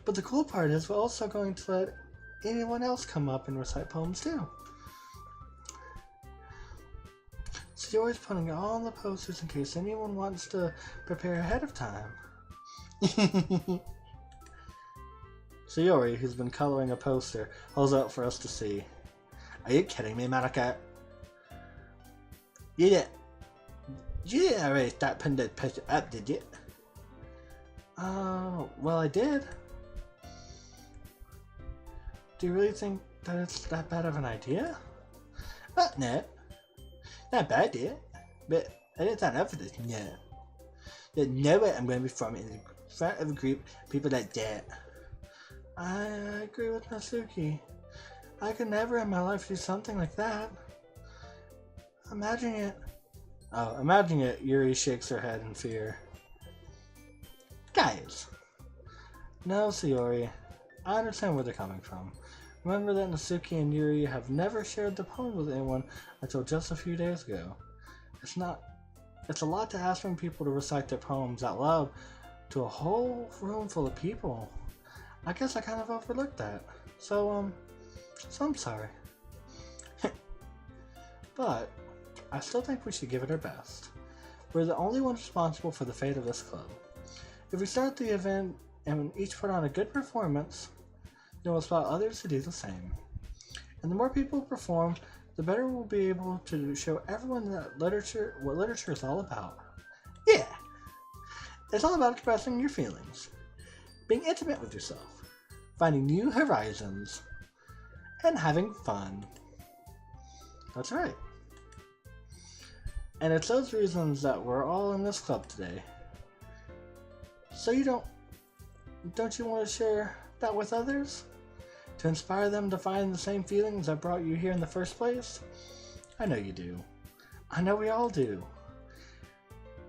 [SPEAKER 1] But the cool part is we're also going to let anyone else come up and recite poems too. So you're always putting all on the posters in case anyone wants to prepare ahead of time. So Yuri, who's been coloring a poster, holds out for us to see. Are you kidding me, Monica? You didn't already start putting the poster up, did you? Well, I did. Do you really think that it's that bad of an idea? No. Not a bad idea. But I didn't sign up for this, no. There's no way I'm going to be performing in front of a group of people like that. I agree with Natsuki. I could never in my life do something like that. Imagine it, Yuri shakes her head in fear. Guys! No, Sayori. I understand where they're coming from. Remember that Natsuki and Yuri have never shared the poem with anyone until just a few days ago. It's not It's a lot to ask from people to recite their poems out loud to a whole room full of people. I guess I kind of overlooked that. So I'm sorry. But I still think we should give it our best. We're the only ones responsible for the fate of this club. If we start the event and each put on a good performance, then we'll inspire others to do the same. And the more people perform, the better we'll be able to show everyone that what literature is all about. Yeah! It's all about expressing your feelings, being intimate with yourself, finding new horizons, and having fun. That's right. And it's those reasons that we're all in this club today. So don't you want to share that with others? To inspire them to find the same feelings that brought you here in the first place? I know you do. I know we all do.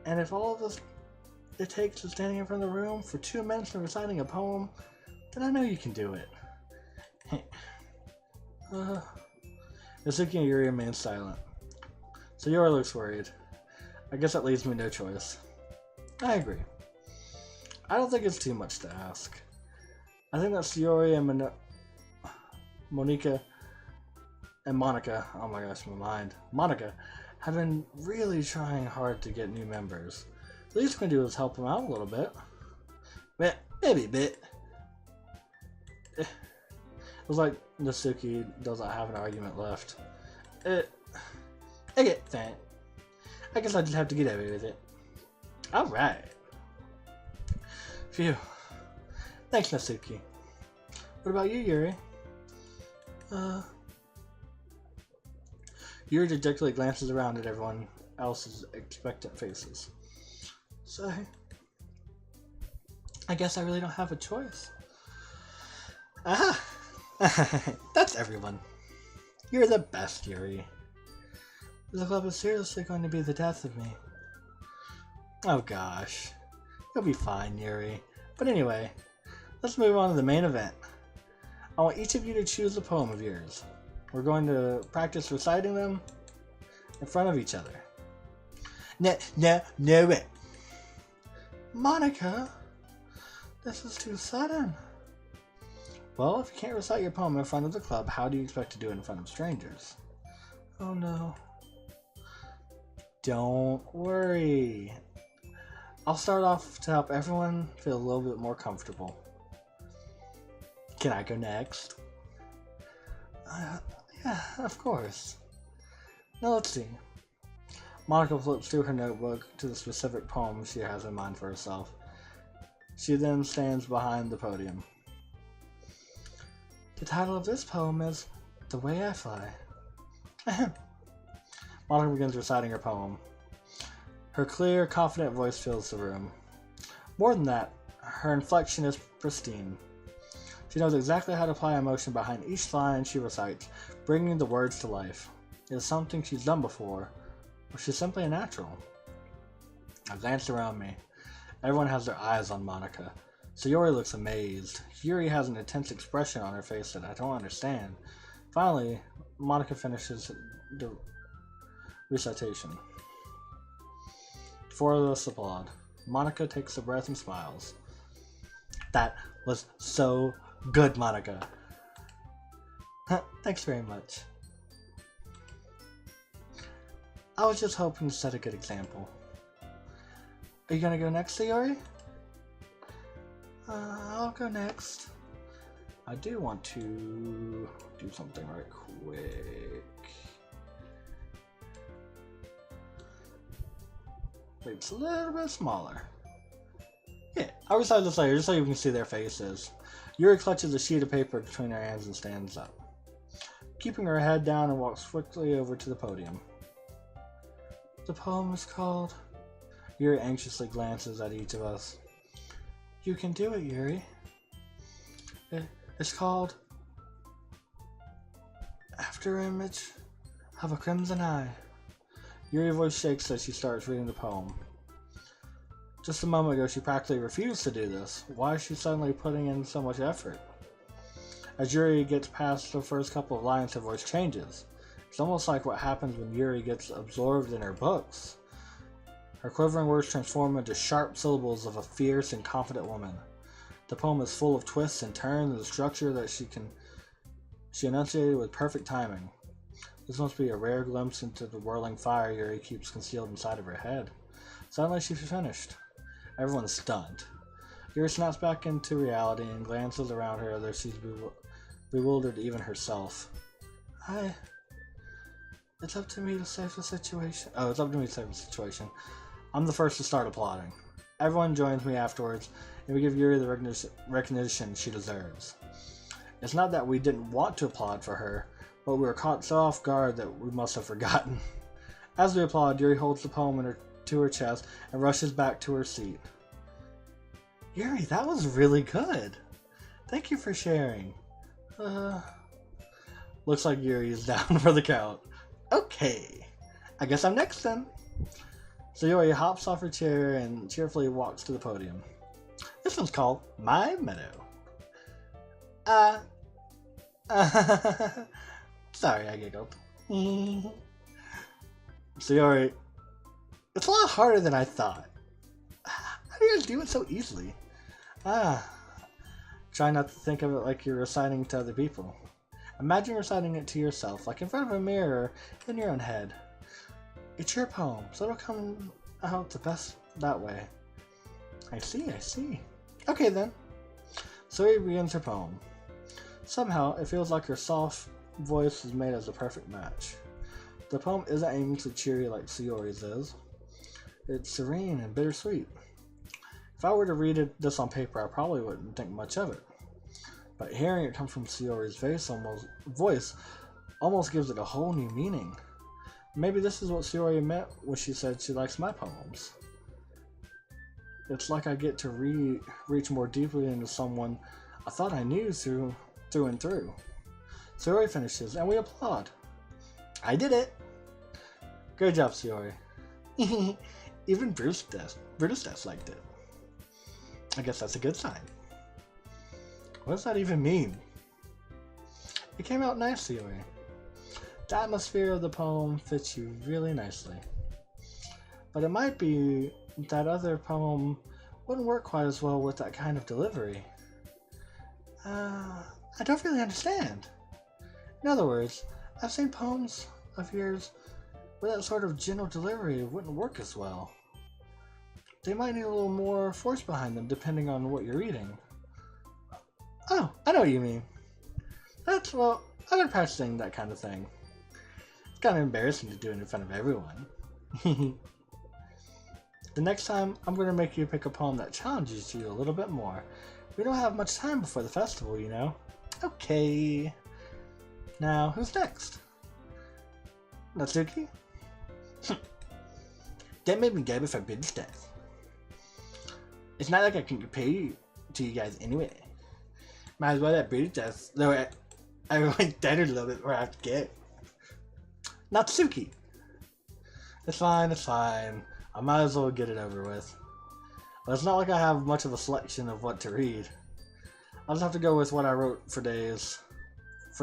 [SPEAKER 1] And if all of us it takes is standing in front of the room for 2 minutes and reciting a poem, then I know you can do it. Natsuki and Yuri remain silent. So Yuri looks worried. I guess that leaves me no choice. I agree. I don't think it's too much to ask. I think that Yuri and Monica and Monica, oh my gosh, my mind. Monica have been really trying hard to get new members. The least we can do is help them out a little bit. Maybe a bit. It was like Natsuki doesn't have an argument left. I get that. I guess I just have to get away with it. Alright. Phew. Thanks, Natsuki. What about you, Yuri? Yuri dejectedly glances around at everyone else's expectant faces. So, I guess I really don't have a choice. Aha! That's everyone. You're the best, Yuri. The club is seriously going to be the death of me. Oh gosh. You'll be fine, Yuri. But anyway, let's move on to the main event. I want each of you to choose a poem of yours. We're going to practice reciting them in front of each other. No way. Monica, this is too sudden. Well, if you can't recite your poem in front of the club, how do you expect to do it in front of strangers? Oh no. Don't worry. I'll start off to help everyone feel a little bit more comfortable. Can I go next? Yeah, of course. Now let's see. Monica flips through her notebook to the specific poem she has in mind for herself. She then stands behind the podium. The title of this poem is The Way I Fly. Monica begins reciting her poem. Her clear, confident voice fills the room. More than that, her inflection is pristine. She knows exactly how to apply emotion behind each line she recites, bringing the words to life. It is something she's done before, or she's simply a natural. I glanced around me. Everyone has their eyes on Monica. Sayori looks amazed. Yuri has an intense expression on her face that I don't understand. Finally, Monica finishes the recitation. 4 of us applaud. Monica takes a breath and smiles. That was so good, Monica. Thanks very much. I was just hoping to set a good example. Are you gonna go next, Sayori? I'll go next. I do want to do something right quick. Wait, it's a little bit smaller. Yeah, I'll recite this later just so you can see their faces. Yuri clutches a sheet of paper between her hands and stands up, keeping her head down and walks quickly over to the podium. The poem is called... Yuri anxiously glances at each of us. You can do it, Yuri. It's called After Image of a Crimson Eye. Yuri's voice shakes as she starts reading the poem. Just a moment ago, she practically refused to do this. Why is she suddenly putting in so much effort? As Yuri gets past the first couple of lines, her voice changes. It's almost like what happens when Yuri gets absorbed in her books. Her quivering words transform into sharp syllables of a fierce and confident woman. The poem is full of twists and turns and structure that she enunciated with perfect timing. This must be a rare glimpse into the whirling fire Yuri keeps concealed inside of her head. Suddenly she's finished. Everyone's stunned. Yuri snaps back into reality and glances around her as if she's bewildered even herself. It's up to me to save the situation. Oh, it's up to me to save the situation. I'm the first to start applauding. Everyone joins me afterwards, and we give Yuri the recognition she deserves. It's not that we didn't want to applaud for her, but we were caught so off guard that we must have forgotten. As we applaud, Yuri holds the poem to her chest and rushes back to her seat. Yuri, that was really good. Thank you for sharing. Looks like Yuri is down for the count. Okay, I guess I'm next then. So Yuri hops off her chair and cheerfully walks to the podium. This one's called My Meadow. Sorry, I giggled. So Yuri, it's a lot harder than I thought. How do you guys do it so easily? Try not to think of it like you're reciting to other people. Imagine reciting it to yourself, like in front of a mirror in your own head. It's your poem, so it'll come out the best that way. I see. Okay then. So he begins her poem. Somehow, it feels like her soft voice is made as a perfect match. The poem isn't aimlessly cheery like Sayori's is. It's serene and bittersweet. If I were to read this on paper, I probably wouldn't think much of it. But hearing it come from Sayori's voice almost gives it a whole new meaning. Maybe this is what Sayori meant when she said she likes my poems. It's like I get to reach more deeply into someone I thought I knew through and through. Sayori finishes, and we applaud. I did it! Great job, Sayori. Even Brutus liked it. I guess that's a good sign. What does that even mean? It came out nicely, Yuri. The atmosphere of the poem fits you really nicely. But it might be that other poem wouldn't work quite as well with that kind of delivery. I don't really understand. In other words, I've seen poems of yours where that sort of general delivery wouldn't work as well. They might need a little more force behind them depending on what you're reading. Oh, I know what you mean. I've been practicing that kind of thing. It's kind of embarrassing to do it in front of everyone. The next time, I'm going to make you pick a poem that challenges you a little bit more. We don't have much time before the festival, you know. Okay. Now, who's next? Natsuki? That made me go for good stuff. It's not like I can compare to you guys anyway. Might as well that British does, though I went down a little bit where I have to get. Natsuki! It's fine. I might as well get it over with. But it's not like I have much of a selection of what to read. I'll just have to go with what I wrote for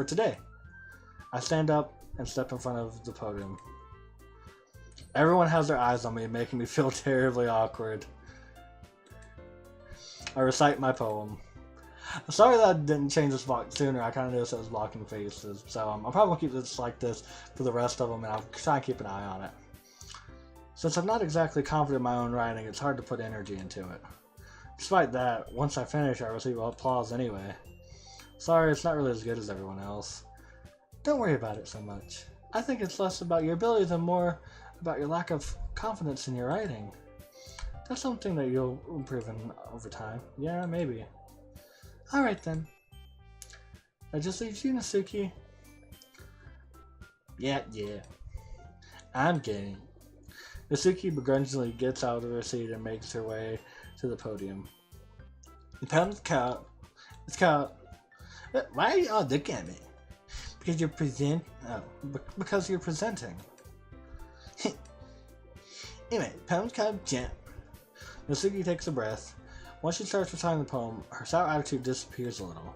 [SPEAKER 1] today. I stand up and step in front of the podium. Everyone has their eyes on me, making me feel terribly awkward. I recite my poem. I'm sorry that I didn't change this block sooner. I kind of noticed it was blocking faces. So I'm probably going to keep this like this for the rest of them, and I'll try and keep an eye on it. Since I'm not exactly confident in my own writing, it's hard to put energy into it. Despite that, once I finish, I receive applause anyway. Sorry, it's not really as good as everyone else. Don't worry about it so much. I think it's less about your ability than more about your lack of confidence in your writing. That's something that you'll improve in over time. Yeah, maybe. Alright then. That just leaves you, Natsuki. Yeah. I'm game. Natsuki begrudgingly gets out of her seat and makes her way to the podium. The poem's called... It's called... Why are you all looking at me? Because you're because you're presenting. Anyway, the poem's called Jump. Natsuki takes a breath. Once she starts reciting the poem, her sour attitude disappears a little.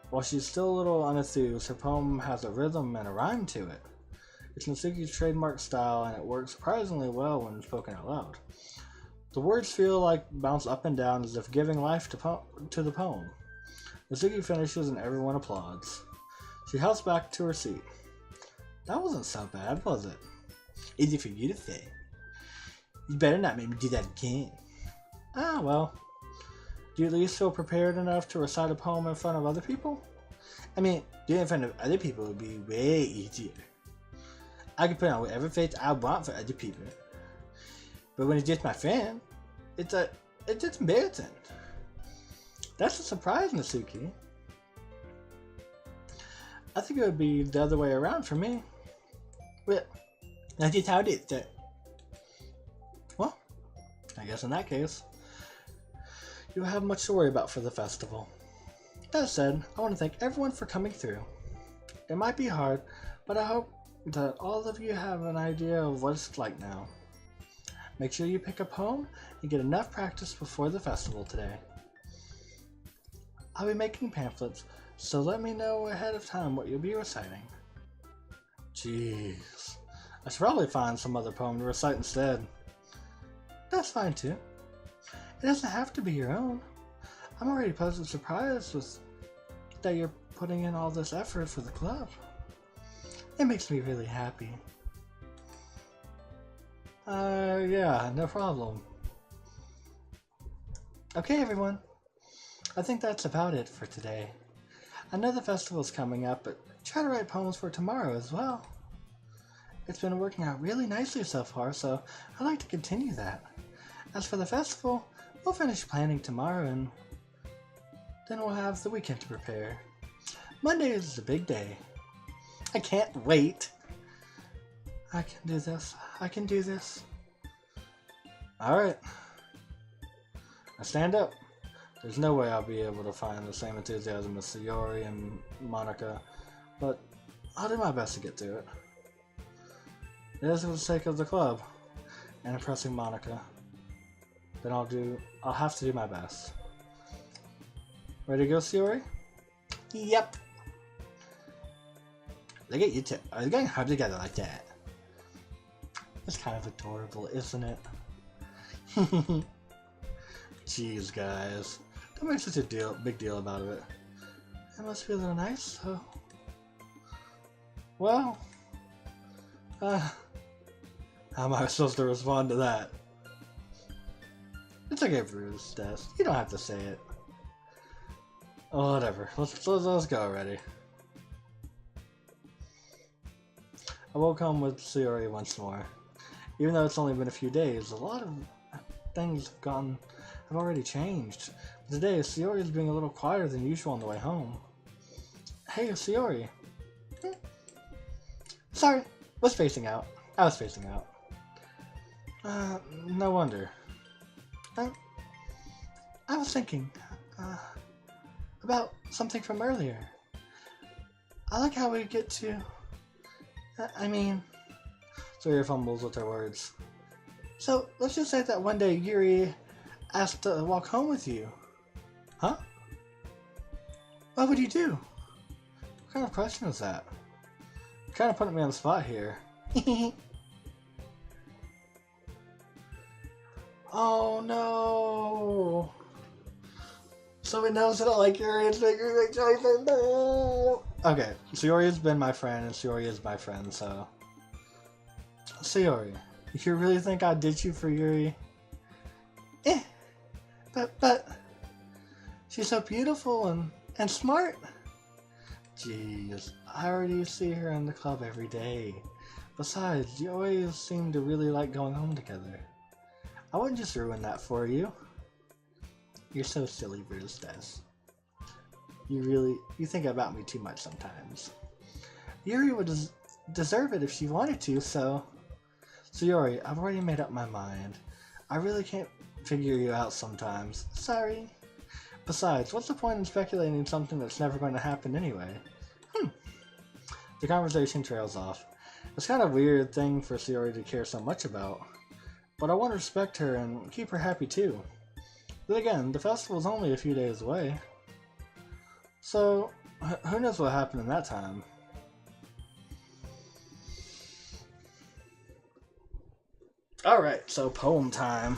[SPEAKER 1] While she's still a little unenthused, her poem has a rhythm and a rhyme to it. It's Natsuki's trademark style, and it works surprisingly well when spoken out loud. The words feel like bounce up and down as if giving life to the poem. Natsuki finishes and everyone applauds. She hops back to her seat. That wasn't so bad, was it? Easy for you to say. You better not make me do that again. Ah, well. Do you at least feel prepared enough to recite a poem in front of other people? I mean, doing it in front of other people would be way easier. I can put on whatever face I want for other people. But when it's just my friend, it's just embarrassing. That's a surprise, Natsuki. I think it would be the other way around for me. Well, that's just how it is, sir. Well, I guess in that case, you don't have much to worry about for the festival. That said, I want to thank everyone for coming through. It might be hard, but I hope that all of you have an idea of what it's like now. Make sure you pick a poem and get enough practice before the festival today. I'll be making pamphlets, so let me know ahead of time what you'll be reciting. Jeez. I should probably find some other poem to recite instead. That's fine too. It doesn't have to be your own. I'm already pleasantly surprised with that you're putting in all this effort for the club. It makes me really happy. Yeah, no problem. Okay, everyone. I think that's about it for today. I know the festival's coming up, but try to write poems for tomorrow as well. It's been working out really nicely so far, so I'd like to continue that. As for the festival, we'll finish planning tomorrow and then we'll have the weekend to prepare. Monday is the big day. I can't wait. I can do this. I can do this. Alright. Now stand up. There's no way I'll be able to find the same enthusiasm as Yuri and Monica, but I'll do my best to get through it. It is for the sake of the club and impressing Monica. Then I'll have to do my best. Ready to go, Yuri? Yep. Look at you two. Are you going hard together like that? It's kind of adorable, isn't it? Jeez, guys. Don't make such a big deal about it. It must be a little nice, so... Well... how am I supposed to respond to that? It's okay, Bruce, Des. You don't have to say it. Oh, whatever. Let's go already. I woke home with Sayori once more. Even though it's only been a few days, a lot of things have already changed. Today, Sayori is being a little quieter than usual on the way home. Hey, Sayori. Sorry, I was spacing out. No wonder. I was thinking about something from earlier. I like how we get to... Sayori fumbles with her words. So, let's just say that one day Yuri asked to walk home with you. Huh? What would you do? What kind of question is that? You're kind of putting me on the spot here. Oh no! So it knows that I like Yuri and making big choices. No! Okay, Sayori has been my friend and Sayori is my friend, so... Sayori, you really think I'd ditch you for Yuri? But... She's so beautiful and smart. Jeez, I already see her in the club every day. Besides, you always seem to really like going home together. I wouldn't just ruin that for you. You're so silly, Bruce Des. You think about me too much sometimes. Yuri would deserve it if she wanted to, so... Sayori, I've already made up my mind. I really can't figure you out sometimes. Sorry. Besides, what's the point in speculating something that's never going to happen anyway? The conversation trails off. It's kind of a weird thing for Sayori to care so much about. But I want to respect her and keep her happy too. Then again, the festival's only a few days away. So, who knows what happened in that time? Alright, so poem time.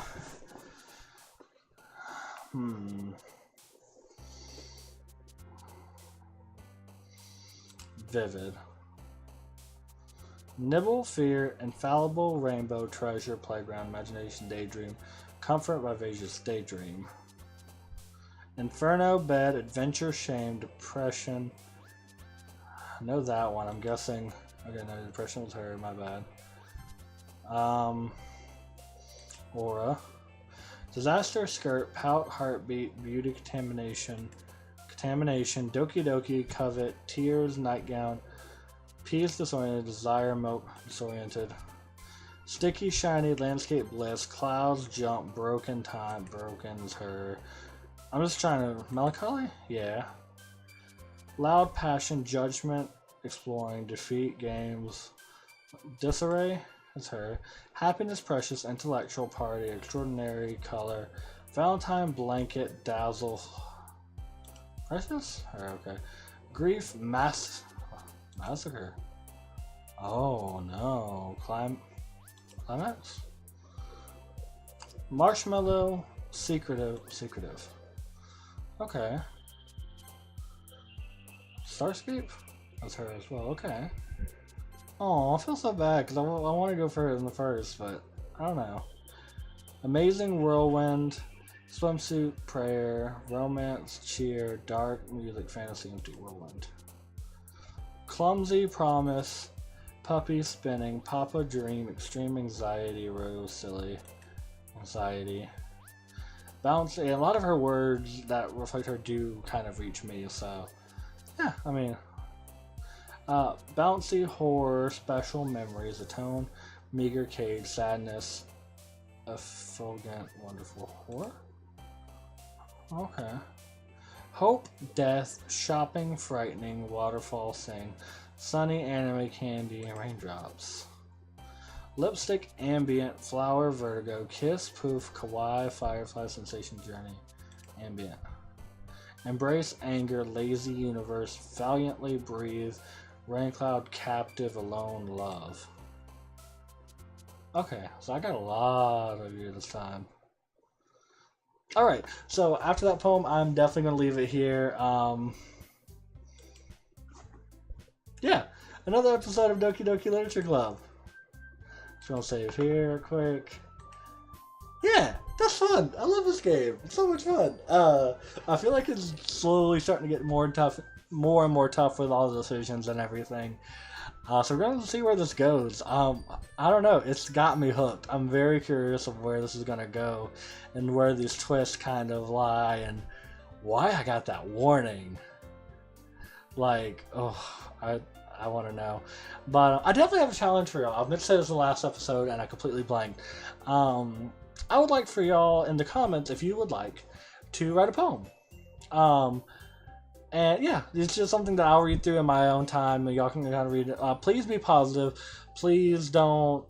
[SPEAKER 1] Vivid. Nibble, fear, infallible, rainbow, treasure, playground, imagination, daydream, comfort, vivacious, daydream. Inferno, bed, adventure, shame, depression. I know that one, I'm guessing. Okay, no, depression was her, my bad. Aura. Disaster, skirt, pout, heartbeat, beauty, contamination, Doki Doki, covet, tears, nightgown, peace, disoriented, desire, milk, disoriented, sticky, shiny, landscape, bliss, clouds, jump, broken time, broken is her. I'm just trying to, melancholy? Yeah. Loud, passion, judgment, exploring, defeat, games, disarray is her. Happiness, precious, intellectual, party, extraordinary, color, Valentine, blanket, dazzle, precious? Okay. Grief, massacre. Oh no. Climax? Marshmallow, secretive. Okay. Starscape? That's her as well. Okay. Oh, I feel so bad because I want to go for it in the first, but I don't know. Amazing whirlwind, swimsuit, prayer, romance, cheer, dark music, fantasy, empty whirlwind. Clumsy, promise, puppy, spinning, papa, dream, extreme anxiety, rose, silly, anxiety. Bouncy, a lot of her words that reflect her do kind of reach me, so yeah, I mean, bouncy, horror, special memories, atone, meager, cage, sadness, effulgent, wonderful, horror? Okay. Hope, death, shopping, frightening, waterfall, sing, sunny, anime, candy, raindrops. Lipstick, ambient, flower, vertigo, kiss, poof, kawaii, firefly, sensation, journey, ambient. Embrace, anger, lazy universe, valiantly, breathe, rain cloud, captive, alone, love. Okay, so I got a lot of you this time. Alright, so after that poem, I'm definitely going to leave it here. Yeah, another episode of Doki Doki Literature Club. Just going to save here quick. Yeah, that's fun. I love this game. It's so much fun. I feel like it's slowly starting to get more and more tough with all the decisions and everything. So we're going to see where this goes. I don't know. It's got me hooked. I'm very curious of where this is going to go and where these twists kind of lie and why I got that warning. Like, oh, I want to know. But I definitely have a challenge for y'all. I meant to say this in the last episode and I completely blanked. I would like for y'all in the comments, if you would like, to write a poem. And yeah, it's just something that I'll read through in my own time, and y'all can kind of read it. Please be positive. Please don't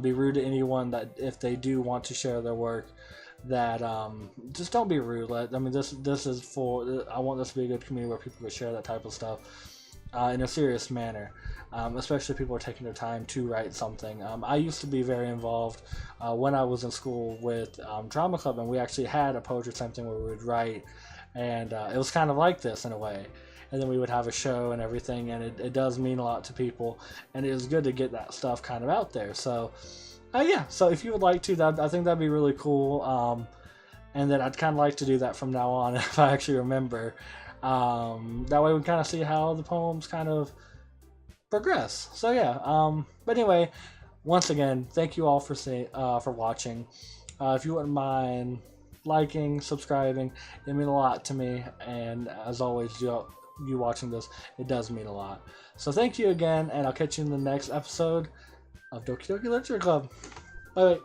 [SPEAKER 1] be rude to anyone that if they do want to share their work. That just don't be rude. I mean, this is for. I want this to be a good community where people can share that type of stuff in a serious manner. Especially if people are taking their time to write something. I used to be very involved when I was in school with drama club, and we actually had a poetry something where we would write. And it was kind of like this in a way. And then we would have a show and everything, and it does mean a lot to people. And it is good to get that stuff kind of out there. So, yeah. So if you would like to, I think that'd be really cool. And then I'd kind of like to do that from now on if I actually remember. That way we kind of see how the poems kind of progress. So yeah. But anyway, once again, thank you all for watching. If you wouldn't mind liking, subscribing, it means a lot to me, and as always, you watching this, it does mean a lot. So thank you again, and I'll catch you in the next episode of Doki Doki Literature Club. Bye.